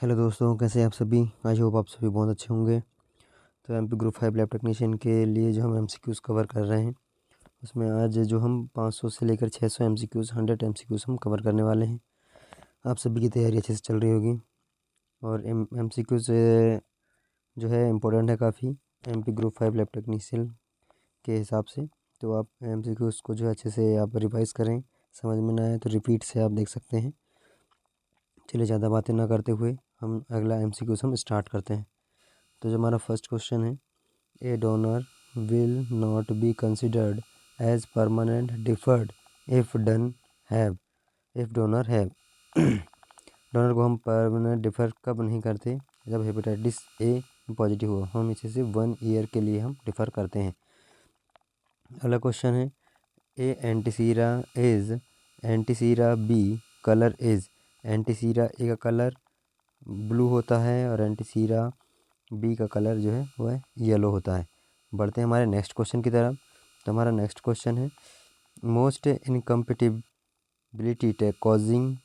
Hello दोस्तों, कैसे हैं आप सभी। आई होप आप सभी बहुत अच्छे होंगे। तो एमपी ग्रुप 5 लैब टेक्नीशियन के लिए जो हम एमसीक्यूज़ कवर कर रहे हैं, उसमें आज जो हम 500 से लेकर 600 एमसीक्यूज़ 100 एमसीक्यूज़ हम कवर करने वाले हैं। आप सभी की तैयारी अच्छे से चल रही होगी। और एमसीक्यूज़ जो है इम्पोर्टेंट है काफ़ी एमपी ग्रुप 5 लैब टेक्नीशियन के हिसाब से। तो आप एमसीक्यूज़ को जो है अच्छे से आप रिवाइज़ करें, समझ में ना आए तो रिपीट से आप देख सकते हैं। चलिए ज़्यादा बातें ना करते हुए हम अगला एमसीक्यूज़ हम स्टार्ट करते हैं। तो जो हमारा फर्स्ट क्वेश्चन है, a donor will not be considered as permanent deferred if donor have donor को हम परमानेंट डिफर कब नहीं करते, जब हेपेटाइटिस ए पॉजिटिव हो। हम इसे सिर्फ 1 ईयर के लिए हम डिफ़र करते हैं। अगला क्वेश्चन है, ए antisera B colour is. Antisera ए का कलर ब्लू होता है और एंटीसीरा बी का कलर जो है वह येलो होता है। बढ़ते हैं हमारे नेक्स्ट क्वेश्चन की तरफ। तो हमारा नेक्स्ट क्वेश्चन है, मोस्ट इनकम्पेटिबिलिटी कॉजिंग।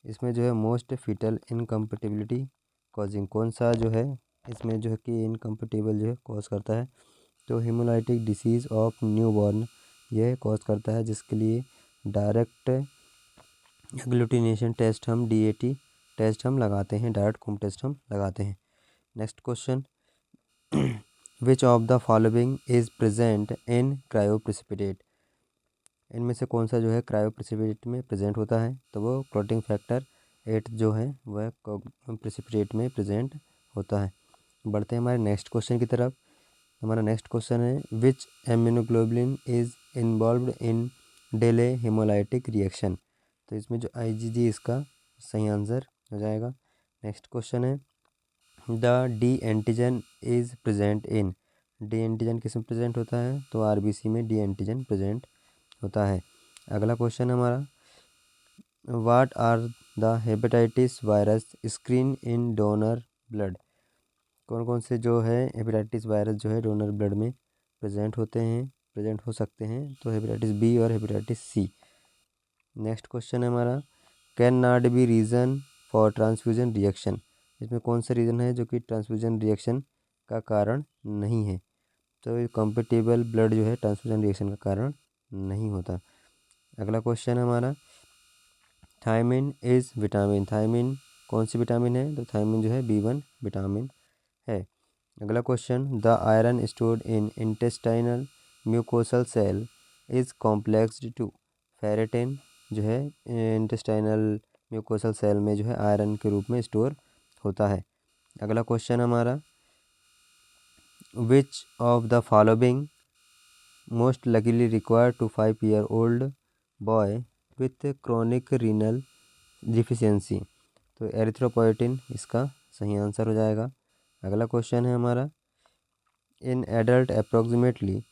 इसमें जो है मोस्ट फीटल इनकम्पेटिबिलिटी कॉजिंग कौन सा जो है इसमें जो है कि इनकम्पेटिबल जो है कॉज करता है। तो हेमोलाइटिक डिसीज़ ऑफ न्यूबॉर्न यह कॉज करता है, जिसके लिए डायरेक्ट एग्लूटिनेशन टेस्ट हम डीएटी टेस्ट हम लगाते हैं, डायरेक्ट खून टेस्ट हम लगाते हैं। Next question, which of the following is present in cryoprecipitate. इनमें से कौन सा जो है क्रायोप्रेसिपिटेट में प्रेजेंट होता है। तो वो क्लॉटिंग फैक्टर 8 जो है वह प्रेसिपिटेट में प्रेजेंट होता है। बढ़ते हैं हमारे नेक्स्ट क्वेश्चन की तरफ। हमारा नेक्स्ट क्वेश्चन है, which immunoglobulin is involved in delayed haemolytic reaction. तो इसमें जो आईजीजी इसका सही आंसर हो जाएगा। नेक्स्ट क्वेश्चन है, the D antigen is present in. D antigen किस में प्रेजेंट होता है। तो आरबीसी में डी एंटीजन प्रेजेंट होता है। अगला क्वेश्चन हमारा, what are the hepatitis virus screen in donor blood. कौन कौन से जो है हेपेटाइटिस वायरस जो है डोनर ब्लड में प्रेजेंट हो सकते हैं। तो हेपेटाइटिस बी और हेपेटाइटिस सी। नेक्स्ट क्वेश्चन है हमारा, can not B reason for transfusion reaction. इसमें कौन सा रीज़न है जो कि ट्रांसफ्यूजन रिएक्शन का कारण नहीं है। तो कॉम्पेटिबल ब्लड जो है ट्रांसफ्यूजन रिएक्शन का कारण नहीं होता। अगला क्वेश्चन है हमारा, थायमिन इज़ विटामिन। थायमिन कौन सी विटामिन है। तो थायमिन जो है B1 विटामिन है। अगला question, the iron stored in intestinal mucosal cell is complexed to. Ferritin जो है इंटेस्टाइनल म्यूकोसल सेल में जो है आयरन के रूप में स्टोर होता है। अगला क्वेश्चन हमारा, which of the following most likely required to 5-year-old boy with chronic renal deficiency. तो एरिथ्रोपोइटिन इसका सही आंसर हो जाएगा। अगला क्वेश्चन है हमारा, in adult approximately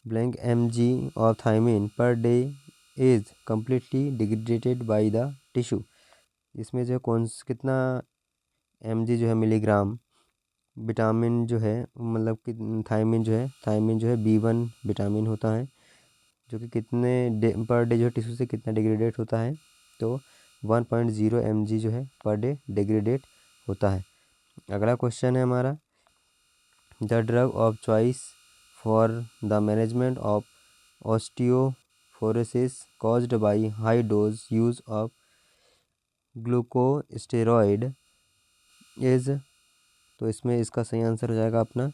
blank mg of thiamine per day is completely degraded by the tissue. इसमें जो कितना mg जो है मिलीग्राम विटामिन जो है, मतलब कि थायमिन जो है B1 विटामिन होता है, जो कि कितने पर डे जो है टिश्यू से कितना डिग्रेडेट होता है। तो 1.0 mg जो है पर डे डिग्रेडेट होता है। अगला क्वेश्चन है हमारा, the drug of choice for the management of osteoporosis caused by high dose use of glucocorticoid is. तो इसमें इसका सही आंसर हो जाएगा अपना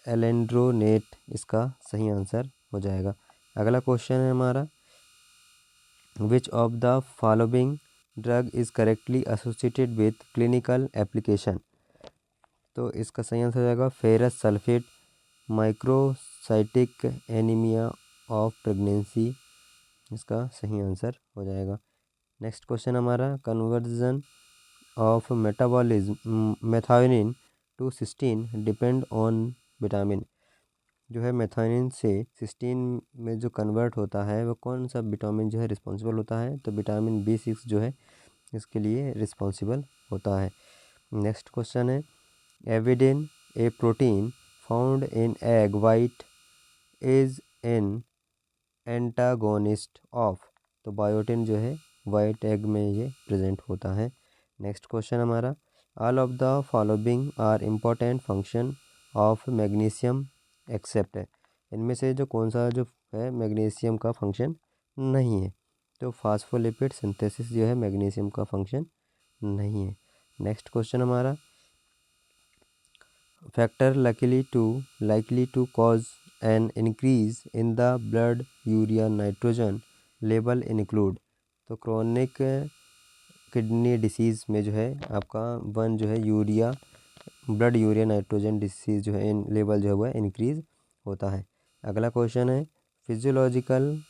एलेंड्रोनेट, इसका सही आंसर हो जाएगा। अगला क्वेश्चन है हमारा, which of the following drug is correctly associated with clinical application. तो इसका सही आंसर हो जाएगा ferrous sulphate microcytic anaemia of pregnancy, इसका सही आंसर हो जाएगा। नेक्स्ट क्वेश्चन हमारा, conversion of metabolism methionine to cysteine depend on vitamin. जो है मेथायोनिन से सिस्टीन में जो कन्वर्ट होता है वो कौन सा विटामिन जो है रिस्पॉन्सिबल होता है। तो विटामिन B6 जो है इसके लिए रिस्पॉन्सिबल होता है। नेक्स्ट क्वेश्चन है, avidin a protein found in egg white is an antagonist of. तो बायोटिन जो है वाइट एग में ये प्रेजेंट होता है। नेक्स्ट क्वेश्चन हमारा, all of the following are important function of magnesium except है, इनमें से जो कौन सा जो है मैग्नीशियम का फंक्शन नहीं है, तो फास्फोलिपिड सिंथेसिस जो है मैग्नीशियम का फंक्शन नहीं है। नेक्स्ट क्वेश्चन हमारा, factor likely to cause an increase in the blood urea nitrogen level include, तो क्रोनिक किडनी डिसीज़ में जो है आपका वन जो है ब्लड यूरिया नाइट्रोजन डिसीज़ जो है लेवल जो है वह इंक्रीज़ होता है। अगला क्वेश्चन है, physiological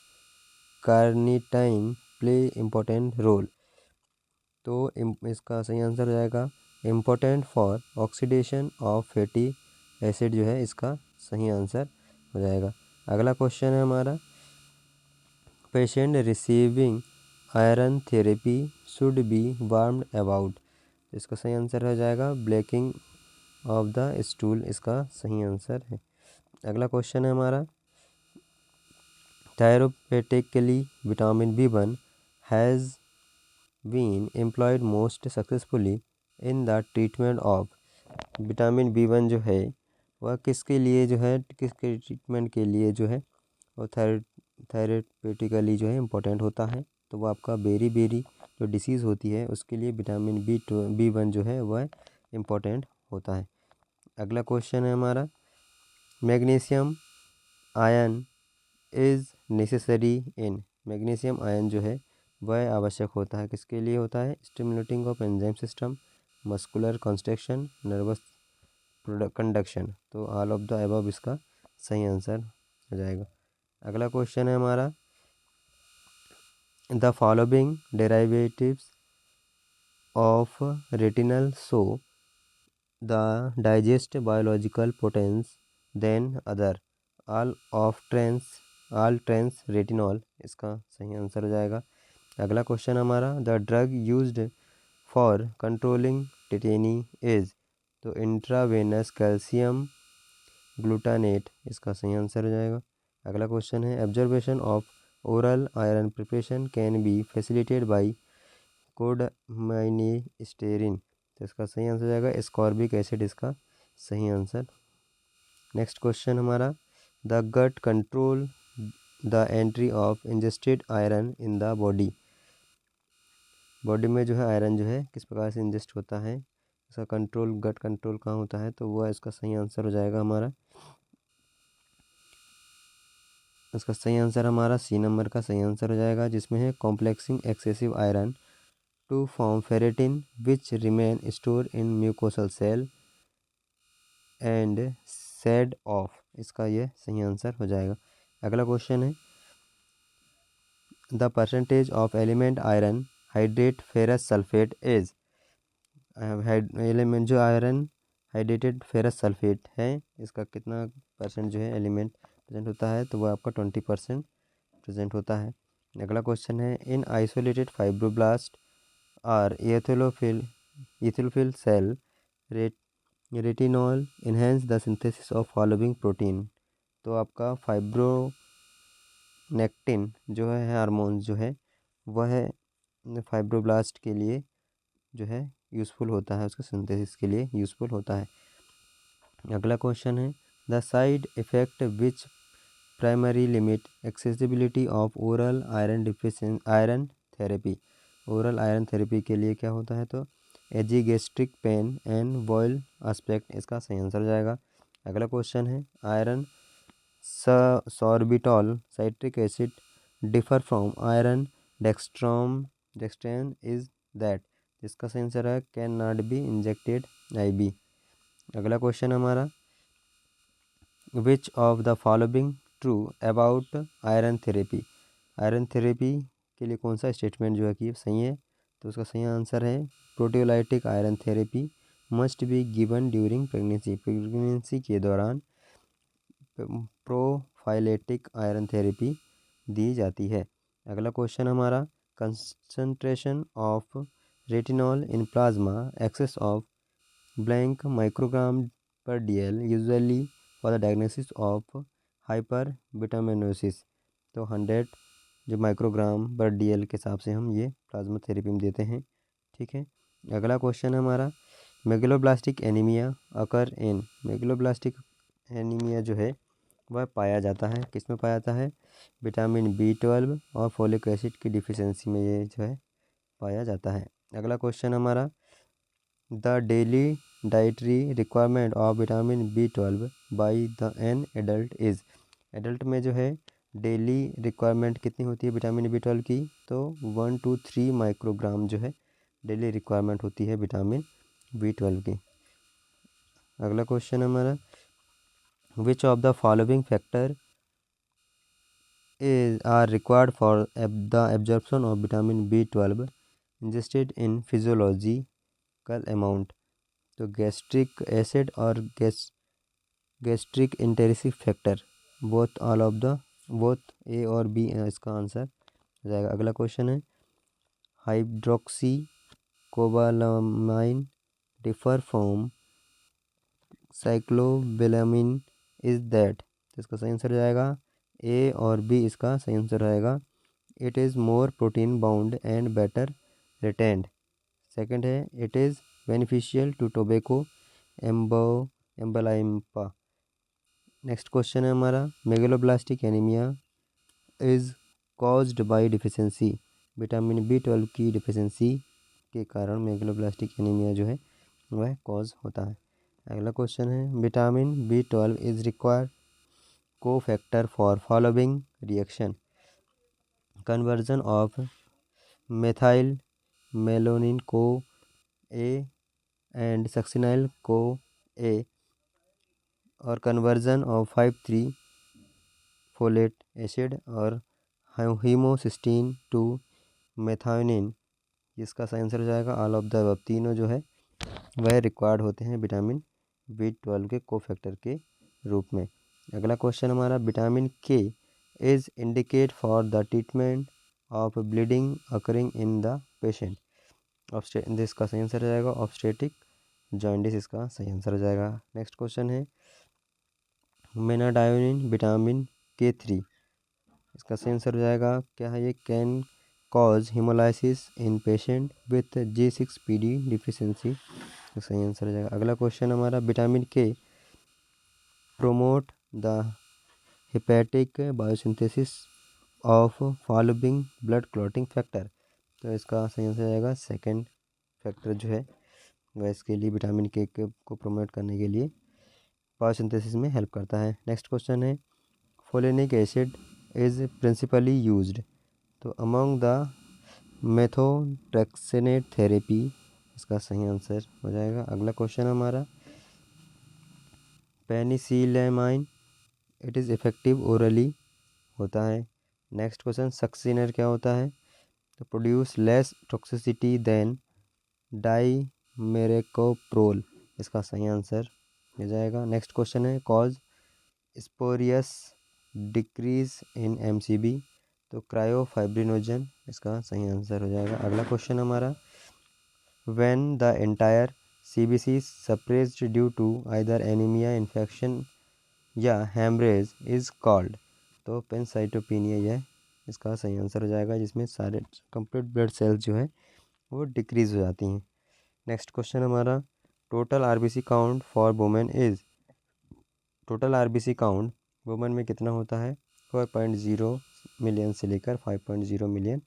carnitine play important role, तो इसका सही आंसर हो जाएगा important for oxidation of fatty acid जो है इसका सही आंसर हो जाएगा। अगला क्वेश्चन है हमारा, patient receiving iron therapy should be warmed about, इसका सही आंसर हो जाएगा ब्लैकिंग ऑफ द स्टूल, इसका सही आंसर है। अगला क्वेश्चन है हमारा, therapeutically vitamin B1 has been employed most successfully in the treatment of, vitamin B1 जो है वह किसके लिए जो है किसके ट्रीटमेंट के लिए जो है वो थेरेपेटिकली जो है इम्पोर्टेंट होता है, तो वो आपका बेरी जो डिसीज़ होती है उसके लिए विटामिन B1 जो है वह इम्पोर्टेंट होता है। अगला क्वेश्चन है हमारा, magnesium ion is necessary in, magnesium ion जो है वह आवश्यक होता है किसके लिए होता है, stimulating of enzyme system, muscular construction, nervous conduction, तो ऑल ऑफ द अबव इसका सही आंसर हो जाएगा। अगला क्वेश्चन है हमारा, the following derivatives of retinal show the digest biological potence than other, all trans retinol, इसका सही आंसर हो जाएगा। अगला क्वेश्चन हमारा, the drug used for controlling tetany is, तो इंट्रावेनस कैल्शियम ग्लूटानेट, इसका सही आंसर हो जाएगा। अगला क्वेश्चन है, absorption of oral iron preparation can be facilitated by coadministering, तो इसका सही आंसर हो जाएगा एस्कॉर्बिक एसिड, इसका सही आंसर। नेक्स्ट क्वेश्चन हमारा, the gut control the entry of ingested iron in the body, body में जो है आयरन जो है किस प्रकार से इंजेस्ट होता है, इसका कंट्रोल गट कंट्रोल कहाँ होता है, तो वह इसका सही आंसर हो जाएगा हमारा, इसका सही आंसर हमारा सी नंबर का सही आंसर हो जाएगा, जिसमें है complexing excessive iron to form ferritin which remain store in mucosal cell and shed off, इसका ये सही आंसर हो जाएगा। अगला क्वेश्चन है, the percentage of element iron hydrate ferrous sulphate is, element जो आयरन हाइड्रेटेड फेरस सल्फेट है इसका कितना परसेंट जो है एलिमेंट प्रेजेंट होता है, तो वह आपका 20% प्रेजेंट होता है। अगला क्वेश्चन है, इन आइसोलेटेड फाइब्रोब्लास्ट आर एथेलोफिल cell retinol enhances the synthesis of following protein, तो आपका फाइब्रोनेक्टिन जो है हार्मोन जो है वह फाइब्रोब्लास्ट के लिए जो है यूज़फुल होता है, उसका सिंथेसिस के लिए यूज़फुल होता है। अगला क्वेश्चन है, the side effect which primary limit accessibility of oral iron therapy, oral iron therapy के लिए क्या होता है, तो epigastric pain and bowel aspect, इसका सही आंसर हो जाएगा। अगला क्वेश्चन है, iron sorbitol citric acid differ from iron dextran is that, इसका सही आंसर है can not be injected IV। अगला क्वेश्चन हमारा, which of the following true about iron therapy, iron therapy के लिए कौन सा स्टेटमेंट जो है कि सही है, तो उसका सही आंसर है proteolytic iron therapy must be given during pregnancy के दौरान प्रोफाइलेटिक आयरन थेरेपी दी जाती है। अगला क्वेश्चन हमारा, concentration of retinol in plasma excess of blank microgram per DL usually for the diagnosis of hyper vitaminosis, तो 100 जो माइक्रोग्राम पर DL के हिसाब से हम ये प्लाज्मा थेरेपी में देते हैं, ठीक है। अगला क्वेश्चन है हमारा, मेगलोब्लास्टिक एनीमिया अकर इन, मेगलोब्लास्टिक एनीमिया जो है वह पाया जाता है, किस में पाया जाता है, विटामिन B12 और फोलिक एसिड की डिफिशियंसी में ये जो है पाया जाता है। अगला क्वेश्चन हमारा, the daily dietary requirement of vitamin B12 by the an adult is, adult में जो है डेली रिक्वायरमेंट कितनी होती है विटामिन B12 की, तो 1 to 3 माइक्रोग्राम जो है डेली रिक्वायरमेंट होती है विटामिन B12 की। अगला क्वेश्चन हमारा, which of the following factor are required for the absorption of vitamin B12 ingested in physiological amount, तो गैस्ट्रिक एसिड और gastric intensive factor, both all of the, both A और B इसका answer हो जाएगा। अगला question है, hydroxocobalamin differ from cyanocobalamin is that, तो इसका सही आंसर हो जाएगा A और B इसका सही आंसर रहेगा। It is more protein bound and better retained, second है it is beneficial to tobacco amblyopia. Next question है हमारा, megaloblastic anaemia is caused by deficiency, vitamin B12 की डिफिशियंसी के कारण मेगलोब्लास्टिक एनीमिया जो है वह कॉज होता है। अगला क्वेश्चन है, विटामिन B12 इज़ रिक्वायर्ड को factor for following reaction, conversion of methyl melanin को A एंड सक्सिनाइल को A, और कन्वर्जन ऑफ 5,3 फोलेट एसिड और हीमोसिस्टीन टू मेथायोनिन, जिसका सही आंसर हो जाएगा ऑल ऑफ द अबव, तीनों जो है वह रिक्वायर्ड होते हैं विटामिन B12 के कोफैक्टर के रूप में। अगला क्वेश्चन हमारा, vitamin K is indicate for the treatment of bleeding occurring in the patient, इसका सही आंसर हो जाएगा ऑब्स्टेटिक जॉन्डिस, इसका सही आंसर हो जाएगा। नेक्स्ट क्वेश्चन है, मेनाडायोनिन विटामिन K3, इसका सही आंसर हो जाएगा क्या है, ये can cause haemolysis in patient with G6PD deficiency, तो सही आंसर हो जाएगा। अगला क्वेश्चन हमारा, vitamin K promote the hepatic biosynthesis of following blood clotting factor, तो इसका सही आंसर हो जाएगा सेकेंड फैक्टर जो है वह इसके लिए विटामिन K को प्रोमोट करने के लिए बायोसिंथेसिस में हेल्प करता है। नेक्स्ट क्वेश्चन है, फोलेनिक एसिड इज़ प्रिंसिपली यूज्ड, तो अमंग द मेथोट्रेक्सेनेट थेरेपी, इसका सही आंसर हो जाएगा। अगला क्वेश्चन हमारा, पेनिसिलेमाइन इट इज़ इफेक्टिव ओरली होता है। नेक्स्ट क्वेश्चन, सक्सिनर क्या होता है, तो प्रोड्यूस लेस टॉक्सिसिटी देन डाइमेरेकोप्रोल, इसका सही आंसर हो जाएगा। नेक्स्ट क्वेश्चन है, cause spurious decrease in MCB, तो क्रायोफाइब्रिनोजन, इसका सही आंसर हो जाएगा। अगला क्वेश्चन हमारा, when the entire CBC suppressed due to either anaemia infection या हेमरेज इज कॉल्ड, तो पेनसाइटोपिनिया यह इसका सही आंसर हो जाएगा, जिसमें सारे कंप्लीट ब्लड सेल्स जो है वो डिक्रीज हो जाती हैं। नेक्स्ट क्वेश्चन हमारा, total RBC count for women is, total RBC count women में कितना होता है, 4.0 मिलियन से लेकर 5.0 मिलियन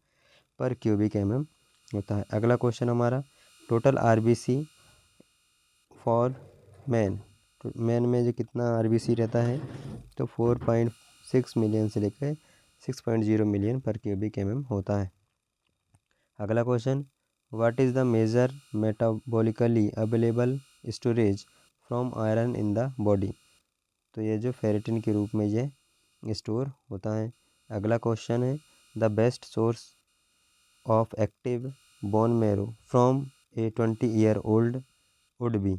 पर क्यूबिक mm होता है। अगला क्वेश्चन हमारा, टोटल RBC फॉर मैन, तो मैन में जो कितना RBC रहता है, तो 4.6 मिलियन से लेकर 6.0 मिलियन पर क्यूबिक mm होता है। अगला question, what is the major metabolically available storage from iron in the body, तो ये जो फेरेटिन के रूप में ये स्टोर होता है। अगला क्वेश्चन है, the best source of active bone marrow from A 20-year-old would be,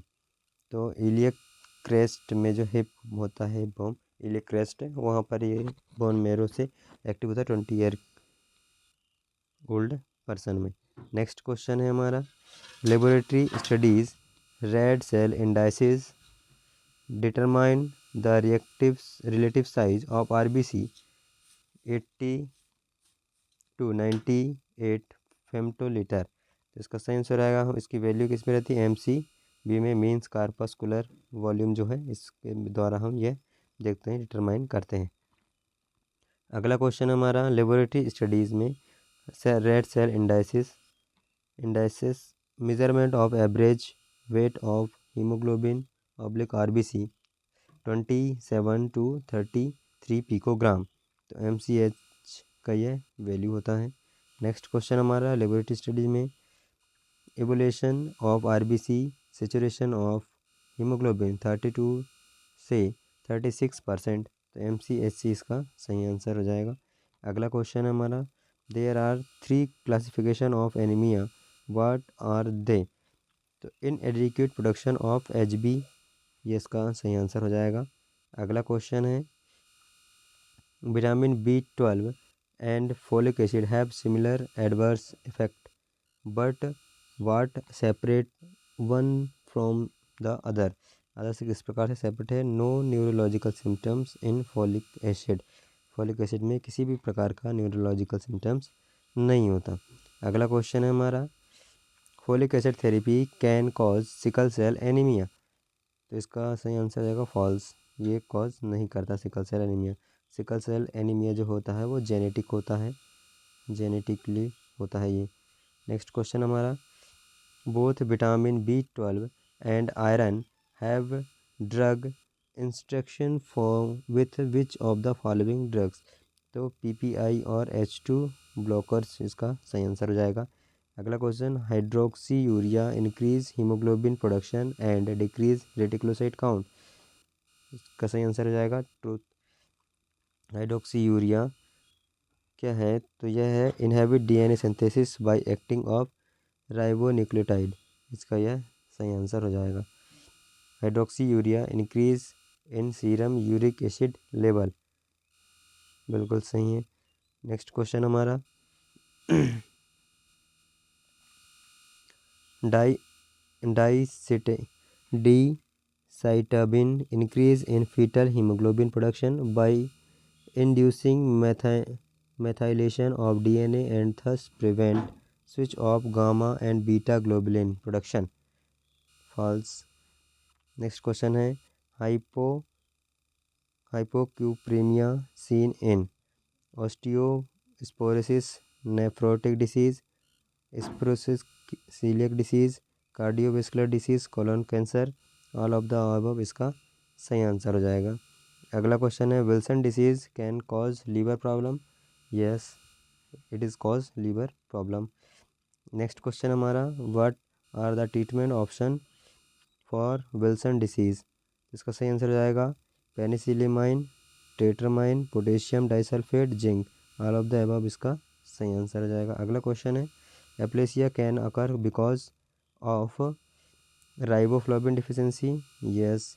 तो इलियक क्रेस्ट में जो हिप होता है बोन, इलियक क्रेस्ट है वहाँ पर ये बोन मैरो से एक्टिव होता है 20-year-old पर्सन में। नेक्स्ट क्वेश्चन है हमारा, laboratory studies red cell indices determine the relative size of RBC 80 to 98 femtolitre, तो इसका सही आंसर आएगा, हम इसकी वैल्यू किस में रहती है, MCV में, मीन्स कार्पस्कुलर वॉल्यूम जो है, इसके द्वारा हम ये देखते हैं, डिटरमाइन करते हैं। अगला क्वेश्चन हमारा, लेबोरेटरी स्टडीज़ में red cell indices measurement of average weight of haemoglobin (RBC 27 to 33 picogram, तो MCH का ये वैल्यू होता है। नेक्स्ट क्वेश्चन हमारा, लेबोरेटरी स्टडीज में evolution of RBC saturation of haemoglobin 32 से 36%, तो MCHC इसका सही आंसर हो जाएगा। अगला क्वेश्चन है हमारा, there are 3 classification of anaemia, what are they, तो इनएडिक्वेट प्रोडक्शन ऑफ HB, ये इसका सही आंसर हो जाएगा। अगला क्वेश्चन है, vitamin B12 and folic acid have similar adverse effect, but what separate one from the other से किस प्रकार से सेपरेट है, no neurological symptoms in folic acid में किसी भी प्रकार का न्यूरोलॉजिकल सिम्टम्स नहीं होता। अगला क्वेश्चन है हमारा, folic acid therapy can cause sickle cell anaemia, तो इसका सही आंसर आएगा फॉल्स, ये कॉज नहीं करता sickle cell anaemia. Sickle cell anaemia जो होता है वो जेनेटिक होता है, जेनेटिकली होता है ये। नेक्स्ट क्वेश्चन हमारा, both vitamin B12 and iron have drug instruction for with which of the following drugs, तो PPI और H2 ब्लॉकर्स इसका सही आंसर हो जाएगा। अगला question, hydroxy urea increase haemoglobin production and decrease reticulocyte count, इसका सही आंसर हो जाएगा ट्रूथ। हाइड्रोक्सी यूरिया क्या है, तो यह है inhibit DNA synthesis by acting of ribonucleotide, इसका यह सही आंसर हो जाएगा। Hydroxyurea increase in serum uric acid level, बिल्कुल सही है। नेक्स्ट क्वेश्चन हमारा, decitabine increase in fetal haemoglobin production by inducing methylation of DNA and thus prevent switch of gamma and beta globulin production, false। Next question है, hypocupraemia seen in osteoporosis, nephrotic disease, psoriasis coeliac disease, cardiovascular disease, colon cancer, all of the above, इसका सही answer हो जाएगा। अगला question है, Wilson disease can cause liver problem, yes it is cause liver problem. Next question हमारा, what are the treatment option for Wilson disease, इसका सही answer हो जाएगा penicillamine, tetramine, potassium disulphate, zinc, all of the above, इसका सही answer हो जाएगा। अगला क्वेश्चन है, aplasia can occur because of riboflavin deficiency, yes.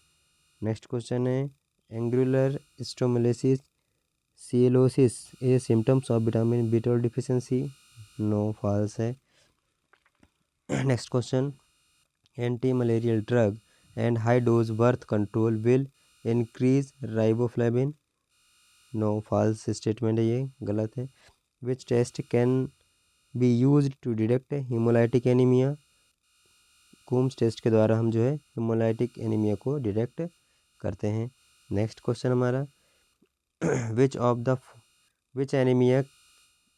Next question है, angular stomatitis cheilosis a symptoms of vitamin B12 deficiency, no, false है। Next question, anti malarial drug and high dose birth control will increase riboflavin, no, false statement है, ये गलत है। Which test can be used to detect haemolytic anaemia, Coombs test के द्वारा हम जो है हीमोलाइटिक एनीमिया को डिटेक्ट करते हैं। नेक्स्ट क्वेश्चन हमारा, which anemia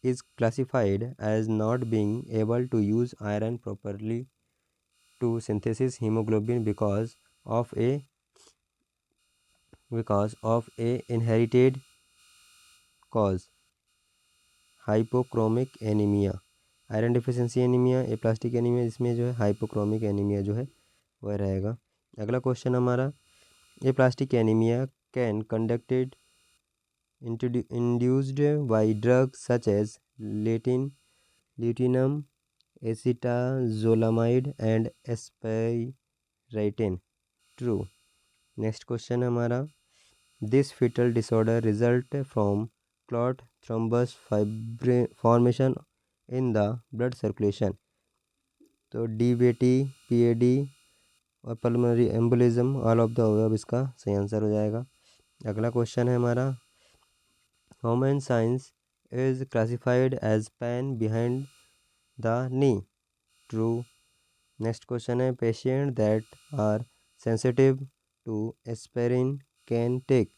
is classified as not being able to use iron properly to synthesis hemoglobin because of a inherited cause, hypochromic anaemia, iron deficiency anaemia, aplastic anaemia, इसमें जो है hypochromic anaemia जो है वह रहेगा। अगला question हमारा, aplastic anaemia can conducted induced by drugs such as lutein, acetazolamide and asparaginine, true। Next question है हमारा, this fetal disorder result from clot, thrombus formation in the blood circulation, तो DVT, PAD और pulmonary embolism, all of the above, इसका सही answer हो जाएगा। अगला question है हमारा, Human science is classified as pain behind the knee, true. Next question है patient that are sensitive to aspirin can take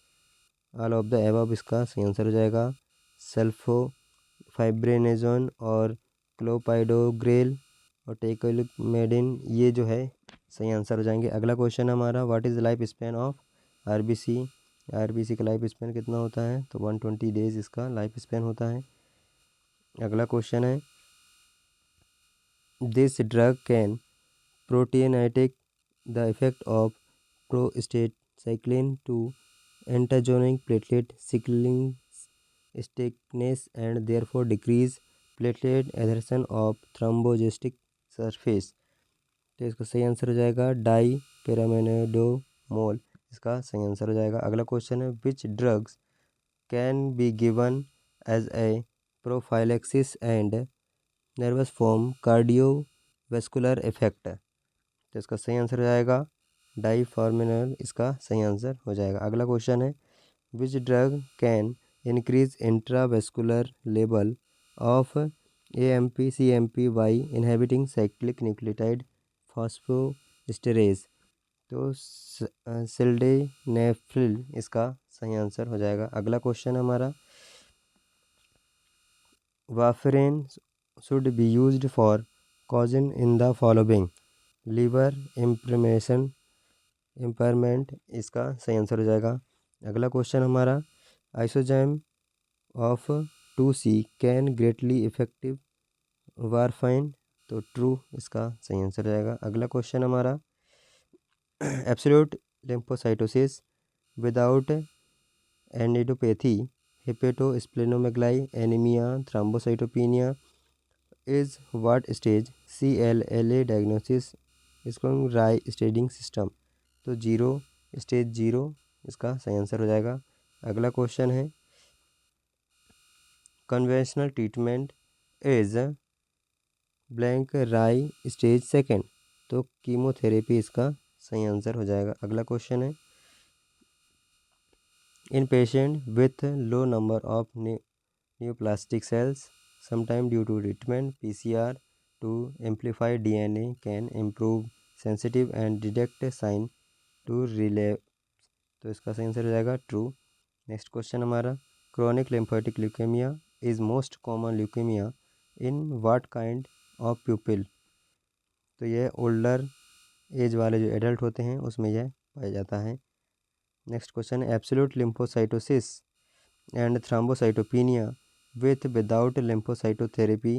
all of the above, इसका सही आंसर हो जाएगा सल्फोफाइब्रेनेजोन और क्लोपाइडोग्रेल और टेकोलुमेडिन, ये जो है सही आंसर हो जाएंगे। अगला क्वेश्चन हमारा what is the life span of RBC. RBC का लाइफ स्पैन कितना होता है, तो 120 डेज इसका लाइफ स्पैन होता है। अगला क्वेश्चन है this drug can potentiate the effect of prostacyclin to antagonise platelet sickling stickiness and therefore decrease platelet adhesion of thrombogenic surface, तो इसका सही आंसर हो जाएगा डाई पैरामिडोमोल, इसका सही आंसर हो जाएगा। अगला क्वेश्चन है which drugs can be given as a prophylaxis and nervous form cardiovascular effect, तो इसका सही आंसर हो जाएगा डाईफॉर्मिनल, इसका सही आंसर हो जाएगा। अगला क्वेश्चन है which drug can increase intravascular level of AMP-CMP by inhibiting cyclic nucleotide phosphodiesterase, तो सिल्डेनेफ्रिल, इसका सही आंसर हो जाएगा। अगला क्वेश्चन हमारा warfarin should be used for causing in the following liver impairment, इसका सही आंसर हो जाएगा। अगला क्वेश्चन हमारा isozyme of 2C can greatly effective warfarin, तो ट्रू, इसका सही आंसर हो जाएगा। अगला क्वेश्चन हमारा absolute lymphocytosis without adenopathy hepatosplenomegaly anaemia thrombocytopenia is what stage CLLA diagnosis इसको राय स्टेजिंग सिस्टम, तो स्टेज 0, इसका सही आंसर हो जाएगा। अगला क्वेश्चन है conventional treatment is blank Rai stage 2, तो कीमोथेरेपी, इसका सही आंसर हो जाएगा। अगला क्वेश्चन है in patient with low number of neoplastic cells sometime due to treatment PCR to amplify DNA can improve sensitive and detect sign to रिलेव, तो इसका सही आंसर हो जाएगा ट्रू। नेक्स्ट क्वेश्चन हमारा chronic lymphatic leukaemia is most common leukaemia in what kind of people, तो यह older age वाले जो एडल्ट होते हैं उसमें यह पाया जाता है। नेक्स्ट क्वेश्चन है absolute lymphocytosis and thrombocytopenia with without lymphocytotherapy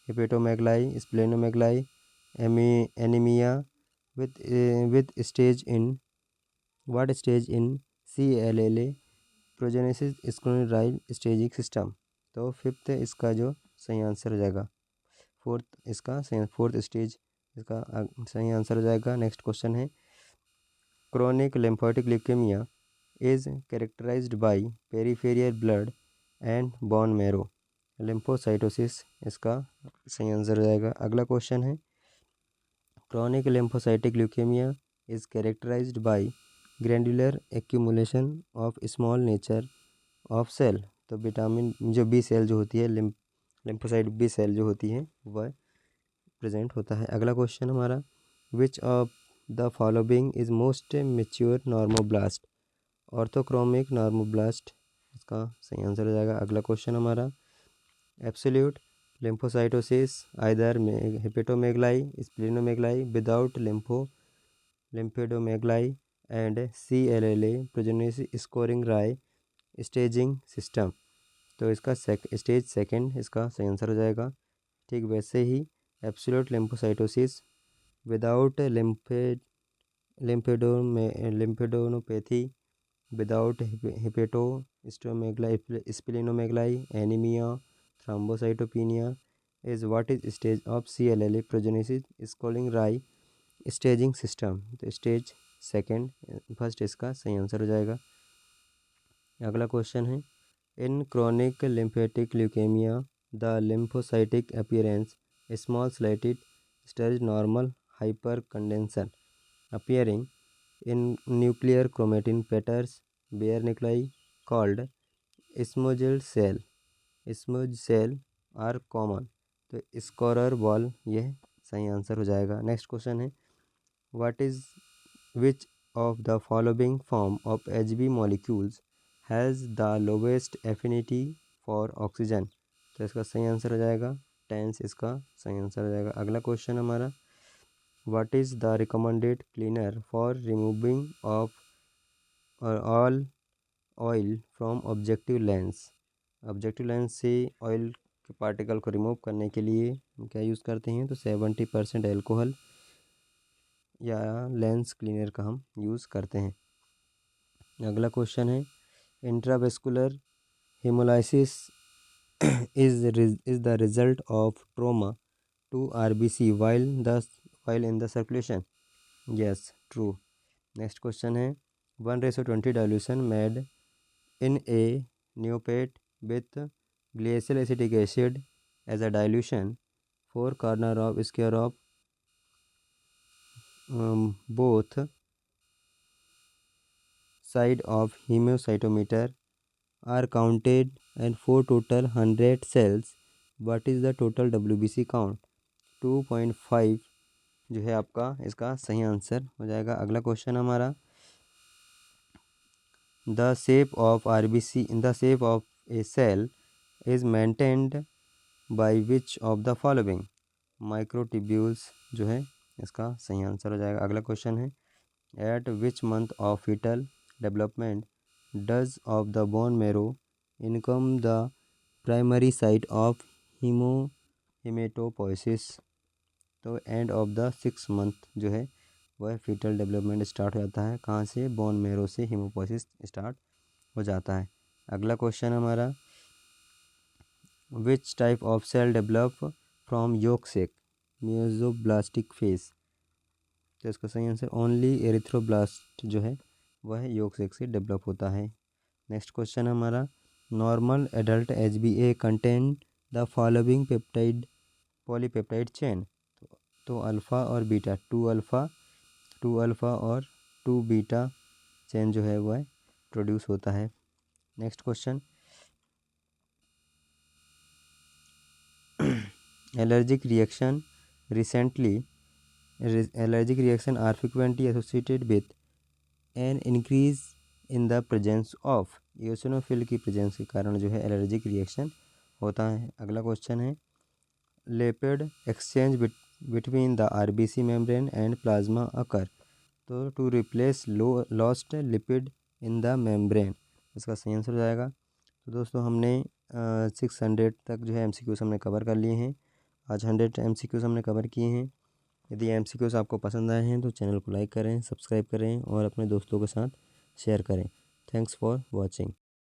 hepatomegaly splenomegaly anaemia with stage in what stage in CLLA prognosis स्क्लेरोटाइड स्टेजिंग सिस्टम, तो 5th इसका जो सही आंसर हो जाएगा। 4th स्टेज इसका सही आंसर हो जाएगा। नेक्स्ट क्वेश्चन है chronic lymphatic leukaemia is characterised by peripheral blood and bone marrow lymphocytosis, इसका सही आंसर हो जाएगा। अगला क्वेश्चन है chronic lymphocytic leukaemia is characterised by granular accumulation of small nature of cell, तो विटामिन जो बी सेल जो होती है लिम्फोसाइट बी सेल जो होती है वह प्रेजेंट होता है। अगला क्वेश्चन हमारा which of the following is most mature normoblast orthochromic normoblast, इसका सही आंसर हो जाएगा। अगला क्वेश्चन हमारा absolute lymphocytosis either hepatomegaly splenomegaly without lymphadenomegaly and CLLA prognosis scoring Rai staging system, तो इसका स्टेज 2 इसका सही आंसर हो जाएगा। ठीक वैसे ही absolute lymphocytosis without lymphadenopathy without hepatosplenomegaly splenomegaly anaemia thrombocytopenia is what is stage of CLLA prognosis scoring Rai staging system, तो स्टेज 2 फर्स्ट इसका सही आंसर हो जाएगा। अगला क्वेश्चन है in chronic lymphatic leukaemia the lymphocytic appearance small slighted stage normal hyper condensation appearing in nuclear chromatin patterns bare nuclei called Eshmosil cell are common, तो scorer ball यह सही answer हो जाएगा। नेक्स्ट क्वेश्चन है, what is which of the following form of Hb molecules has the lowest affinity for oxygen. तो इसका सही answer हो जाएगा 10, इसका सही आंसर हो जाएगा। अगला क्वेश्चन हमारा, what is the recommended cleaner for removing of all oil from objective lens. Objective lens से ऑयल के पार्टिकल को रिमूव करने के लिए हम क्या यूज़ करते हैं, तो 70% एल्कोहल या लेंस क्लीनर का हम यूज़ करते हैं। अगला क्वेश्चन है, intravascular haemolysis is the result of trauma to RBC while in the circulation. Yes, true. Next question है, 1:20 dilution made in a neopate with glacial acetic acid as a dilution 4 corner of square of both side of hemocytometer are counted and for total 100 cells. What is the total WBC count? 2.5 जो है आपका इसका सही answer हो जाएगा। अगला question हमारा, the shape of RBC in the shape of a cell is maintained by which of the following. Microtubules जो है इसका सही आंसर हो जाएगा। अगला क्वेश्चन है, at which month of fetal development does of the bone marrow income the primary site of haematopoiesis. तो end of the 6 month जो है वह फीटल डेवलपमेंट स्टार्ट हो जाता है। कहाँ से? बोन मेरो से हेमोपोइसिस स्टार्ट हो जाता है। अगला क्वेश्चन हमारा, which type of cell develop from yolk sac mesoblastic phase. तो इसका सही आंसर ओनली एरिथ्रोब्लास्ट जो है वह योक सेक से डेवलप होता है। नेक्स्ट क्वेश्चन हमारा, normal adult HbA contain the following peptide polypeptide chain. तो अल्फ़ा और बीटा, 2 अल्फ़ा और 2 बीटा चेन जो है वह प्रोड्यूस होता है। Next question, allergic reaction are frequently associated with an increase in the presence of eosinophil की प्रेजेंस के कारण जो है एलर्जिक रिएक्शन होता है। अगला क्वेश्चन है, lipid exchange between the RBC membrane and plasma occur. तो to replace lost lipid in the membrane, इसका सही आंसर हो जाएगा। तो दोस्तों हमने 600 तक जो है MCQs हमने कवर कर लिए हैं। आज 100 MCQs हमने कवर किए हैं। यदि MCQs आपको पसंद आए हैं तो चैनल को लाइक करें, सब्सक्राइब करें और अपने दोस्तों के साथ शेयर करें। Thanks for watching.